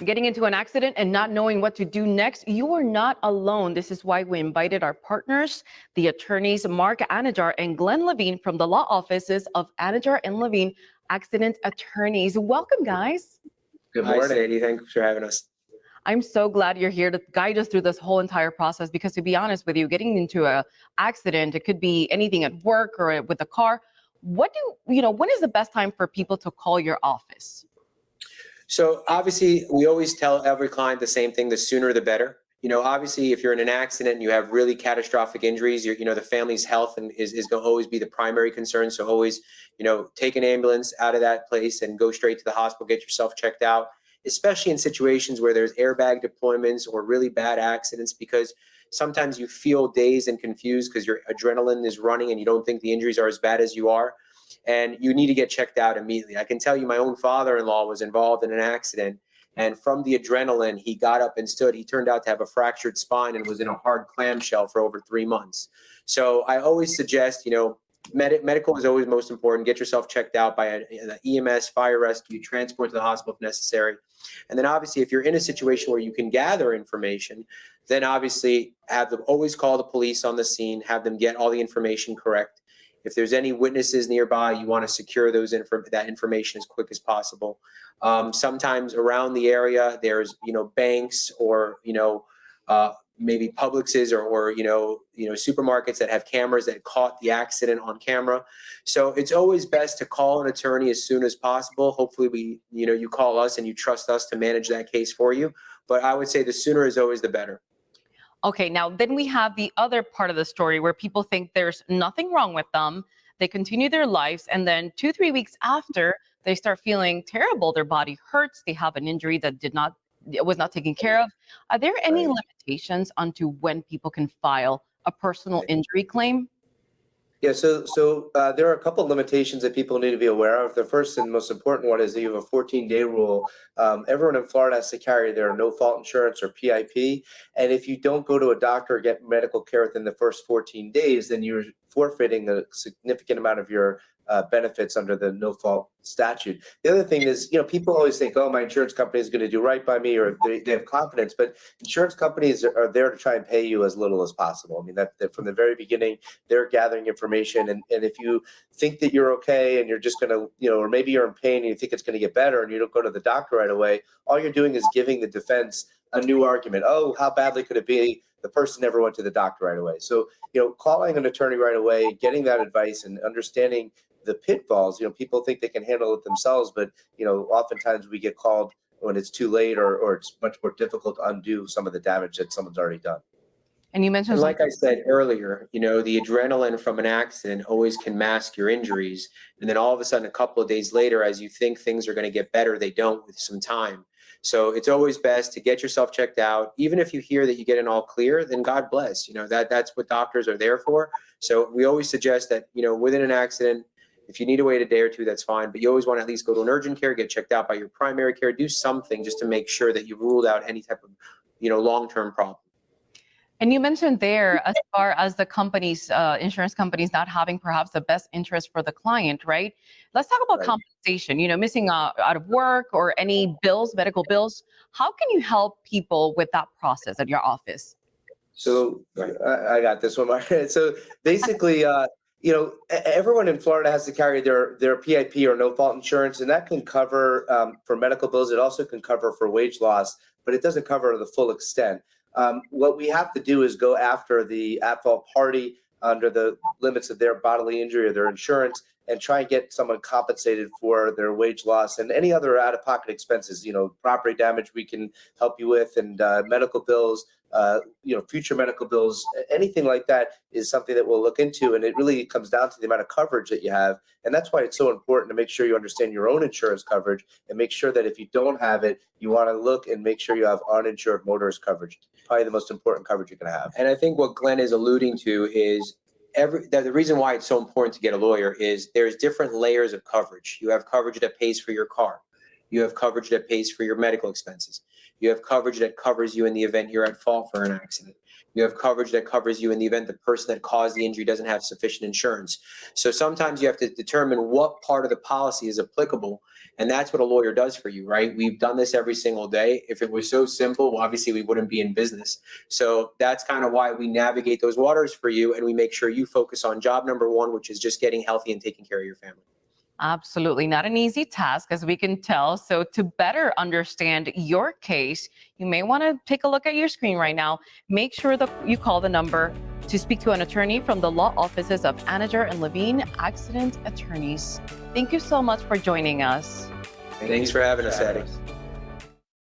Getting into an accident and not knowing what to do next, you are not alone. This is why we invited our partners, the attorneys Mark Anidjar and Glenn Levine from the law offices of Anidjar and Levine Accident Attorneys. Welcome, guys. Good morning, Sadie. Thanks for having us. I'm so glad you're here to guide us through this whole entire process, because to be honest with you, getting into an accident, it could be anything at work or with a car. When is the best time for people to call your office? So obviously, we always tell every client the same thing: the sooner the better. Obviously, if you're in an accident and you have really catastrophic injuries, the family's health is going to always be the primary concern. So always, take an ambulance out of that place and go straight to the hospital, get yourself checked out, especially in situations where there's airbag deployments or really bad accidents, because sometimes you feel dazed and confused because your adrenaline is running and you don't think the injuries are as bad as you are. And you need to get checked out immediately. I can tell you, my own father-in-law was involved in an accident, and from the adrenaline, he got up and stood. He turned out to have a fractured spine and was in a hard clamshell for over 3 months. So I always suggest, medical is always most important. Get yourself checked out by an EMS, fire rescue, transport to the hospital if necessary. And then obviously, if you're in a situation where you can gather information, then obviously always call the police on the scene, have them get all the information correct. If there's any witnesses nearby, you want to secure that information as quick as possible. Sometimes around the area, there's banks or maybe Publixes or supermarkets that have cameras that caught the accident on camera. So it's always best to call an attorney as soon as possible. Hopefully you call us and you trust us to manage that case for you. But I would say the sooner is always the better. Okay, now then we have the other part of the story where people think there's nothing wrong with them. They continue their lives, and then 2-3 weeks after, they start feeling terrible. Their body hurts. They have an injury that was not taken care of. Are there any limitations onto when people can file a personal injury claim? Yeah, so there are a couple of limitations that people need to be aware of. The first and most important one is that you have a 14-day rule. Everyone in Florida has to carry their no-fault insurance or PIP. And if you don't go to a doctor or get medical care within the first 14 days, then you're forfeiting a significant amount of your benefits under the no-fault statute. The other thing is, people always think, oh, my insurance company is going to do right by me, or they have confidence. But insurance companies are there to try and pay you as little as possible. I mean, that from the very beginning, they're gathering information. And if you think that you're okay and you're just going to, or maybe you're in pain and you think it's going to get better and you don't go to the doctor right away, all you're doing is giving the defense a new argument. Oh, how badly could it be? The person never went to the doctor right away. So, calling an attorney right away, getting that advice and understanding the pitfalls. People think they can handle it themselves, but oftentimes we get called when it's too late, or it's much more difficult to undo some of the damage that someone's already done. And you mentioned, like I said earlier, the adrenaline from an accident always can mask your injuries, and then all of a sudden, a couple of days later, as you think things are going to get better, they don't with some time. So it's always best to get yourself checked out. Even if you hear that you get an all clear, then God bless. That's what doctors are there for. So we always suggest that within an accident, if you need to wait a day or two, that's fine. But you always want to at least go to an urgent care, get checked out by your primary care, do something just to make sure that you've ruled out any type of long-term problem. And you mentioned there, as far as the companies, insurance companies not having perhaps the best interest for the client, right? Let's talk about compensation, missing out of work or any bills, medical bills. How can you help people with that process at your office? So I got this one. So basically, everyone in Florida has to carry their PIP or no-fault insurance, and that can cover for medical bills. It also can cover for wage loss, but it doesn't cover the full extent. What we have to do is go after the at-fault party under the limits of their bodily injury or their insurance and try and get someone compensated for their wage loss and any other out-of-pocket expenses. Property damage we can help you with, and medical bills, future medical bills, anything like that is something that we'll look into. And it really comes down to the amount of coverage that you have. And that's why it's so important to make sure you understand your own insurance coverage and make sure that if you don't have it, you want to look and make sure you have uninsured motorist coverage. Probably the most important coverage you can have. And I think what Glenn is alluding to is the reason why it's so important to get a lawyer is there's different layers of coverage. You have coverage that pays for your car. You have coverage that pays for your medical expenses. You have coverage that covers you in the event you're at fault for an accident. You have coverage that covers you in the event the person that caused the injury doesn't have sufficient insurance. So sometimes you have to determine what part of the policy is applicable, and that's what a lawyer does for you, right? We've done this every single day. If it was so simple, well, obviously we wouldn't be in business. So that's kind of why we navigate those waters for you, and we make sure you focus on job number one, which is just getting healthy and taking care of your family. Absolutely not an easy task, as we can tell. So, to better understand your case, you may want to take a look at your screen right now. Make sure that you call the number to speak to an attorney from the law offices of Anidjar and Levine Accident Attorneys. Thank you so much for joining us. Thanks for having us, Addie.